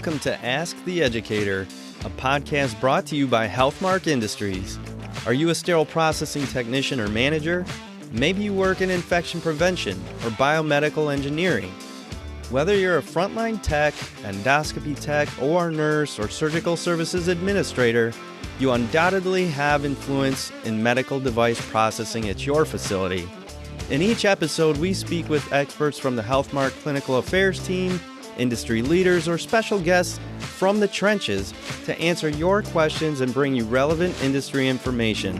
Welcome to Ask the Educator, a podcast brought to you by Healthmark Industries. Are you a sterile processing technician or manager? Maybe you work in infection prevention or biomedical engineering. Whether you're a frontline tech, endoscopy tech, OR nurse, or surgical services administrator, you undoubtedly have influence in medical device processing at your facility. In each episode, we speak with experts from the Healthmark Clinical Affairs team, industry leaders, or special guests from the trenches to answer your questions and bring you relevant industry information,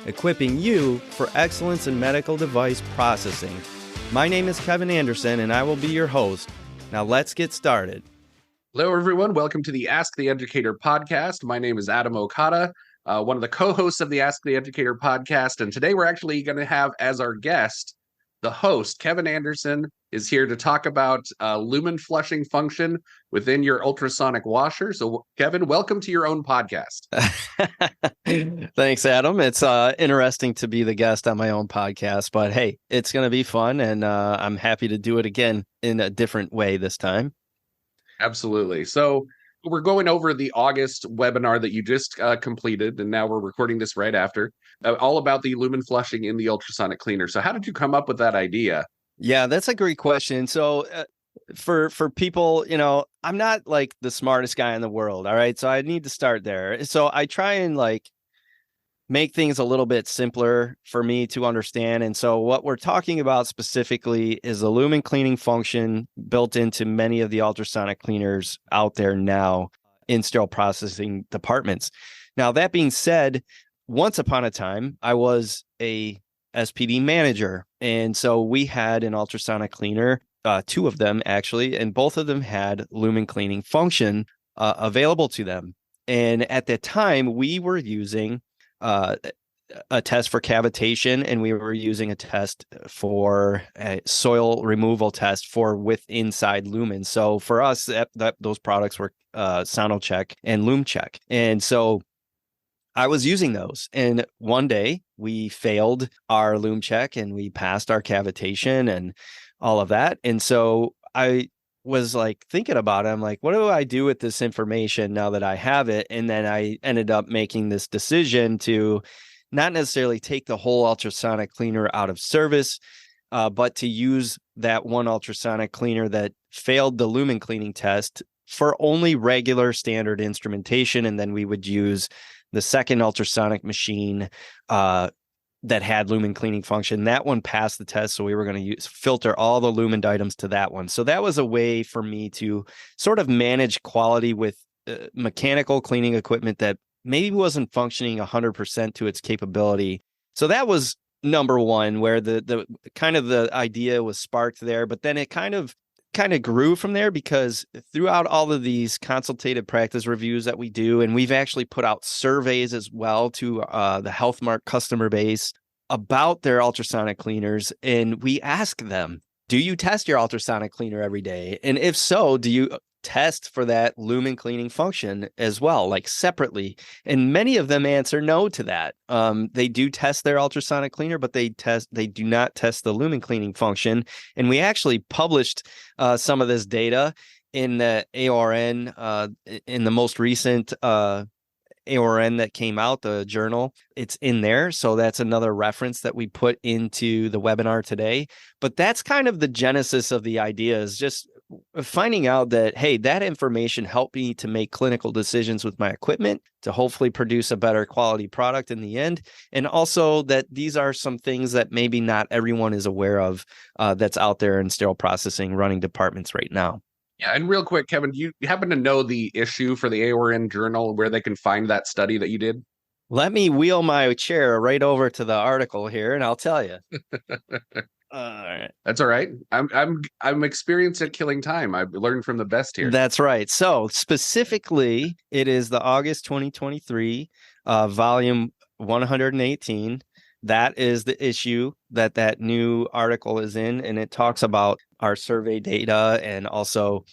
equipping you for excellence in medical device processing. My name is Kevin Anderson, and I will be your host. Now let's get started. Hello, everyone. Welcome to the Ask the Educator podcast. My name is Adam Okada, one of the co-hosts of the Ask the Educator podcast. And today we're actually going to have as our guest, the host, Kevin Anderson, is here to talk about lumen flushing function within your ultrasonic washer. So, Kevin, welcome to your own podcast. Thanks, Adam. It's interesting to be the guest on my own podcast, but hey, it's going to be fun, and I'm happy to do it again in a different way this time. Absolutely. So we're going over the August webinar that you just completed, and now we're recording this right after, all about the lumen flushing in the ultrasonic cleaner. So how did you come up with that idea? Yeah, that's a great question. So for people, I'm not like the smartest guy in the world. All right. So I need to start there. So I try and make things a little bit simpler for me to understand. And so what we're talking about specifically is the lumen cleaning function built into many of the ultrasonic cleaners out there now in sterile processing departments. Now, that being said, once upon a time, I was a SPD manager. And so we had an ultrasonic cleaner, two of them actually, and both of them had lumen cleaning function available to them. And at that time, we were using a test for cavitation, and we were using a test for a soil removal test for inside lumen. So for us, those products were Sonocheck and LumeCheck. And so I was using those, and one day we failed our LumeCheck and we passed our cavitation and all of that. And so I was thinking about it. I'm like, what do I do with this information now that I have it? And then I ended up making this decision to not necessarily take the whole ultrasonic cleaner out of service, but to use that one ultrasonic cleaner that failed the lumen cleaning test for only regular standard instrumentation. And then we would use the second ultrasonic machine that had lumen cleaning function. That one passed the test, so we were going to filter all the lumen items to that one. So that was a way for me to sort of manage quality with mechanical cleaning equipment that maybe wasn't functioning 100% to its capability. So that was number one, where the kind of the idea was sparked there, but then it kind of grew from there, because throughout all of these consultative practice reviews that we do, and we've actually put out surveys as well to the Healthmark customer base about their ultrasonic cleaners. And we ask them, do you test your ultrasonic cleaner every day? And if so, do you test for that lumen cleaning function as well, separately? And many of them answer no to that. They do test their ultrasonic cleaner, but they do not test the lumen cleaning function. And we actually published some of this data in the AORN, in the most recent AORN that came out, the journal. It's in there. So that's another reference that we put into the webinar today. But that's kind of the genesis of the idea, is just finding out that, hey, that information helped me to make clinical decisions with my equipment to hopefully produce a better quality product in the end. And also that these are some things that maybe not everyone is aware of that's out there in sterile processing running departments right now. Yeah, and real quick, Kevin, do you happen to know the issue for the AORN journal where they can find that study that you did? Let me wheel my chair right over to the article here, and I'll tell you. All right. That's all right. I'm experienced at killing time. I've learned from the best here. That's right. So specifically, it is the August 2023 volume 118. That is the issue that new article is in, and it talks about our survey data and also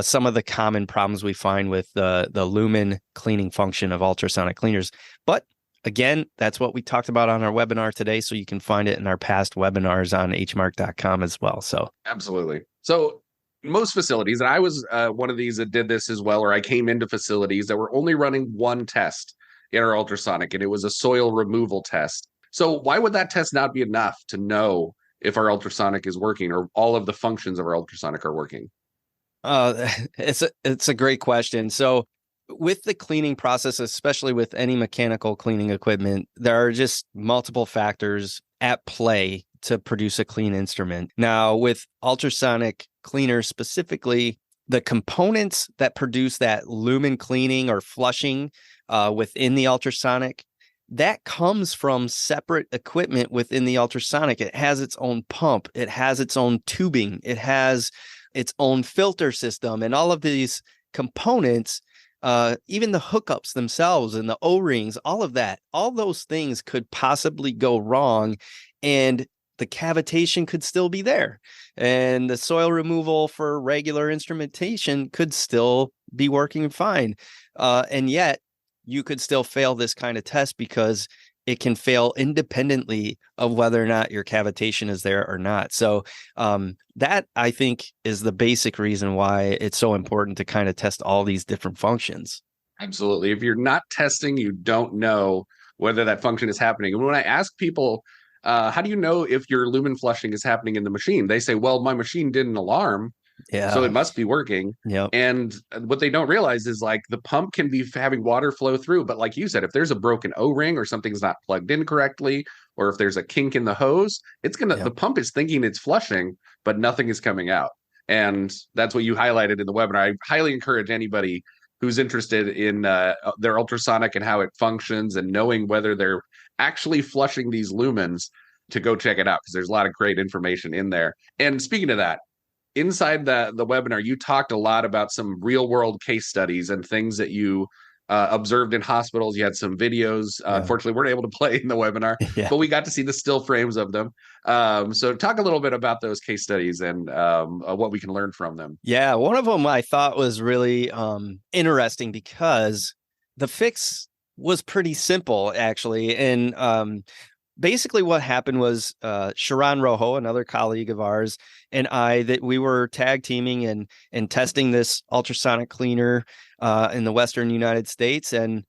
some of the common problems we find with the lumen cleaning function of ultrasonic cleaners. But again, that's what we talked about on our webinar today, so you can find it in our past webinars on hmark.com as well. So absolutely. So most facilities, and I was one of these that did this as well, or I came into facilities that were only running one test in our ultrasonic, and it was a soil removal test. So why would that test not be enough to know if our ultrasonic is working or all of the functions of our ultrasonic are working? It's a great question. So with the cleaning process, especially with any mechanical cleaning equipment, there are just multiple factors at play to produce a clean instrument. Now, with ultrasonic cleaners specifically, the components that produce that lumen cleaning or flushing within the ultrasonic, that comes from separate equipment within the ultrasonic. It has its own pump, it has its own tubing, it has its own filter system, and all of these components, even the hookups themselves and the O-rings, all of that, all those things could possibly go wrong, and the cavitation could still be there. And the soil removal for regular instrumentation could still be working fine. And yet you could still fail this kind of test because it can fail independently of whether or not your cavitation is there or not. So that, I think, is the basic reason why it's so important to kind of test all these different functions. Absolutely. If you're not testing, you don't know whether that function is happening. And when I ask people, how do you know if your lumen flushing is happening in the machine? They say, well, my machine didn't alarm, so Yeah. it must be working. Yep. And what they don't realize is like the pump can be having water flow through. But like you said, if there's a broken O-ring or something's not plugged in correctly, or if there's a kink in the hose, the Yep. pump is thinking it's flushing, but nothing is coming out. And that's what you highlighted in the webinar. I highly encourage anybody who's interested in their ultrasonic and how it functions and knowing whether they're actually flushing these lumens to go check it out, because there's a lot of great information in there. And speaking of that, inside the webinar, you talked a lot about some real world case studies and things that you observed in hospitals. You had some videos. Yeah. Unfortunately, weren't able to play in the webinar, Yeah. but we got to see the still frames of them. So talk a little bit about those case studies and what we can learn from them. Yeah. One of them I thought was really interesting because the fix was pretty simple, actually. And basically what happened was Sharon Rojo, another colleague of ours, and I, that we were tag teaming and testing this ultrasonic cleaner in the Western United States. And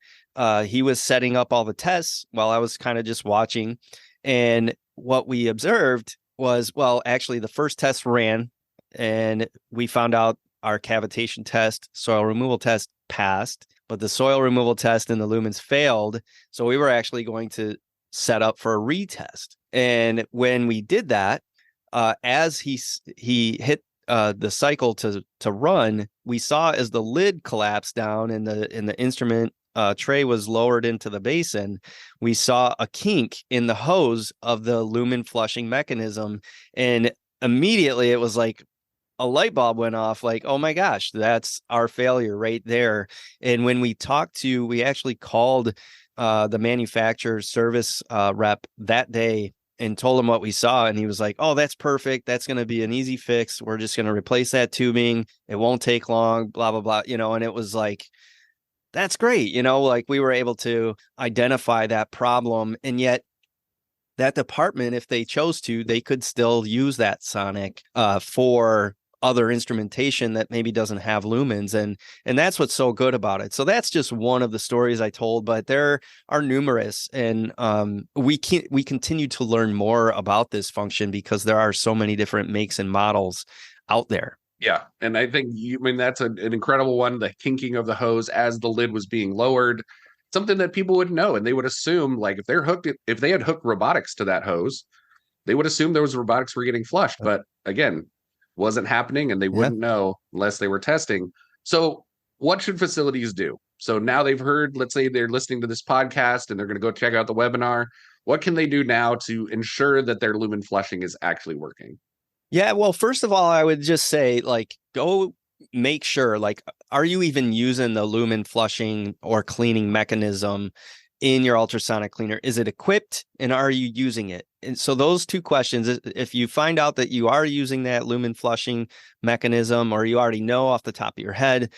he was setting up all the tests while I was kind of just watching. And what we observed was, well, actually the first test ran and we found out our cavitation test, soil removal test passed, but the soil removal test and the lumens failed. So we were actually going to set up for a retest. And when we did that, as he hit the cycle to run, we saw as the lid collapsed down and the instrument tray was lowered into the basin, we saw a kink in the hose of the lumen flushing mechanism. And immediately it was like a light bulb went off, like, oh my gosh, that's our failure right there. And when we actually called the manufacturer's service rep that day and told him what we saw. And he was like, oh, that's perfect. That's going to be an easy fix. We're just going to replace that tubing. It won't take long, blah, blah, blah. And it was like, that's great. Like we were able to identify that problem. And yet that department, if they chose to, they could still use that sonic for other instrumentation that maybe doesn't have lumens, and that's what's so good about it. So that's just one of the stories I told, but there are numerous, and we continue to learn more about this function because there are so many different makes and models out there. Yeah, and I think that's an incredible one. The kinking of the hose as the lid was being lowered, something that people would know, and they would assume, like if they had hooked robotics to that hose, they would assume those robotics were getting flushed. But again, wasn't happening, and they wouldn't know unless they were testing. So what should facilities do? So now they've heard, let's say they're listening to this podcast and they're going to go check out the webinar. What can they do now to ensure that their lumen flushing is actually working? Yeah, well, first of all, I would just say, like, go make sure, like, are you even using the lumen flushing or cleaning mechanism in your ultrasonic cleaner? Is it equipped, and are you using it? And so those two questions, if you find out that you are using that lumen flushing mechanism, or you already know off the top of your head,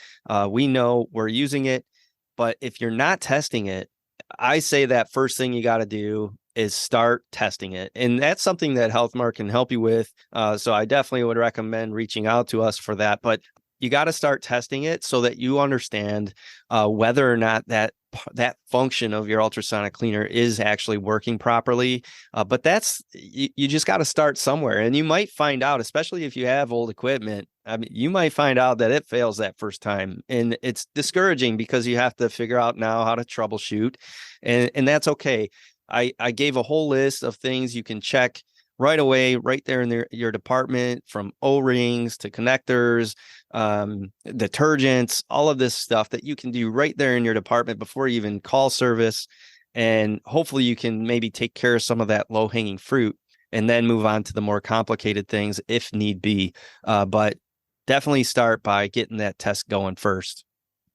we know we're using it. But if you're not testing it, I say that first thing you got to do is start testing it. And that's something that Healthmark can help you with. So I definitely would recommend reaching out to us for that. But you got to start testing it so that you understand whether or not that function of your ultrasonic cleaner is actually working properly. But you just got to start somewhere. And you might find out, especially if you have old equipment, I mean, you might find out that it fails that first time. And it's discouraging because you have to figure out now how to troubleshoot. And that's okay. I gave a whole list of things you can check right away, right there in your department, from O-rings to connectors, detergents, all of this stuff that you can do right there in your department before you even call service. And hopefully you can maybe take care of some of that low-hanging fruit and then move on to the more complicated things if need be. But definitely start by getting that test going first.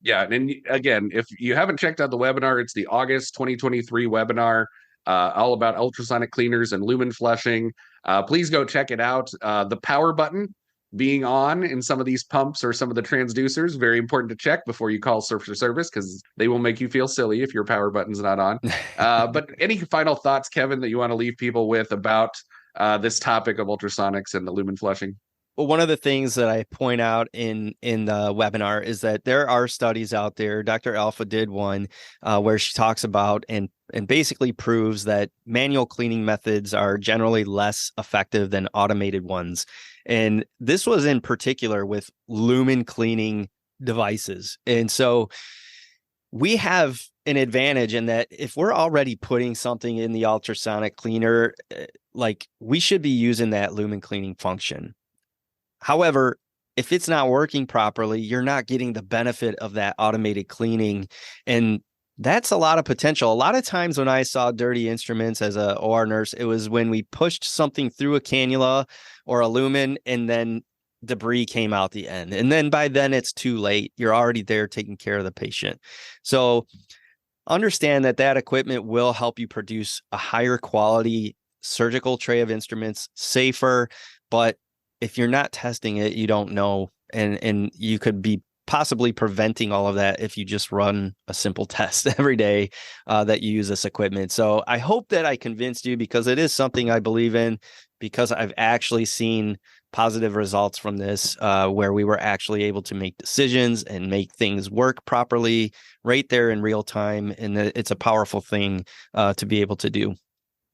Yeah. And again, if you haven't checked out the webinar, it's the August 2023 webinar, all about ultrasonic cleaners and lumen flushing. Please go check it out. The power button being on in some of these pumps or some of the transducers, very important to check before you call Surfer Service, because they will make you feel silly if your power button's not on. But any final thoughts, Kevin, that you want to leave people with about this topic of ultrasonics and the lumen flushing? Well, one of the things that I point out in the webinar is that there are studies out there. Dr. Alpha did one where she talks about and basically proves that manual cleaning methods are generally less effective than automated ones. And this was in particular with lumen cleaning devices. And so we have an advantage in that if we're already putting something in the ultrasonic cleaner, like we should be using that lumen cleaning function. However, if it's not working properly, you're not getting the benefit of that automated cleaning. And that's a lot of potential. A lot of times when I saw dirty instruments as a OR nurse, it was when we pushed something through a cannula or a lumen and then debris came out the end. And then by then it's too late. You're already there taking care of the patient. So understand that equipment will help you produce a higher quality surgical tray of instruments, safer, but if you're not testing it, you don't know. And you could be possibly preventing all of that if you just run a simple test every day that you use this equipment. So I hope that I convinced you, because it is something I believe in, because I've actually seen positive results from this where we were actually able to make decisions and make things work properly right there in real time. And it's a powerful thing to be able to do.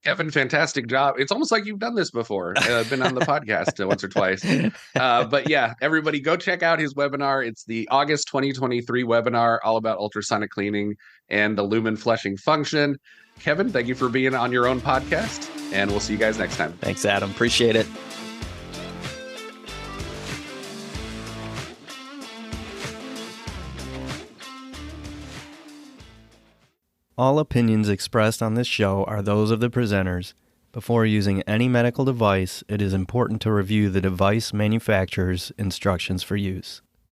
Kevin, fantastic job. It's almost like you've done this before. Been on the podcast once or twice. But yeah, everybody go check out his webinar. It's the August 2023 webinar, all about ultrasonic cleaning and the lumen flushing function. Kevin, thank you for being on your own podcast, and we'll see you guys next time. Thanks, Adam. Appreciate it. All opinions expressed on this show are those of the presenters. Before using any medical device, it is important to review the device manufacturer's instructions for use.